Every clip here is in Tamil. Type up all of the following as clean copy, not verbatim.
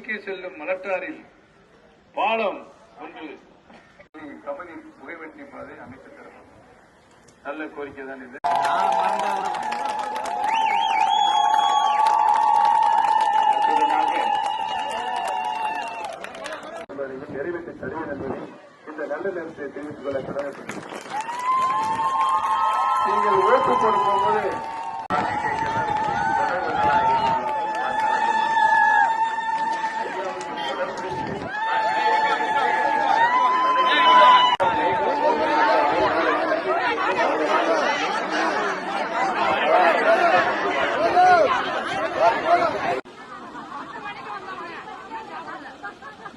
குறுக்கே செல்லும் மலட்டாரில் பாலம் ஒன்று கபடி புகைவெட்டி பாதை அமைத்து தரணும். நல்ல கோரிக்கை தான் இது. நிறைவேற்றி தருவேன் என்பதை இந்த நல்ல நேரத்தை தெரிவித்துக் கொள்ள கடமைப்பட்டது. நீங்கள் ஓட்டு போட போகும்போது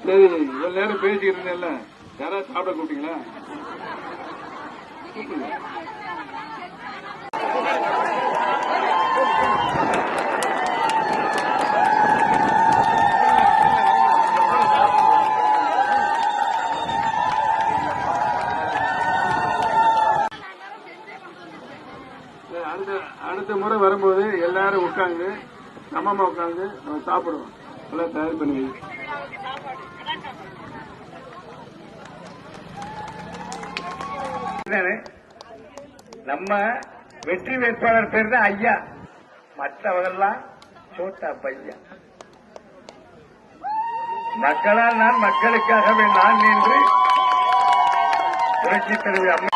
சரி, இவ்வளவு நேரம் பேசிட்டு இருந்தேன்ல, யாராவது சாப்பிட கூப்பிட்டீங்களா? அடுத்த முறை வரும்போது எல்லாரும் உட்காந்து சமமா உட்காந்து நம்ம சாப்பிடுவோம். எல்லாம் தயார் பண்ணி நம்ம வெற்றி வேட்பாளர் பேர் தான் ஐயா, மற்றவர்கள்லாம் சோட்டா பையா. மக்களால் நான், மக்களுக்காகவே நான் என்று புரட்சித் தலைவர் அம்மா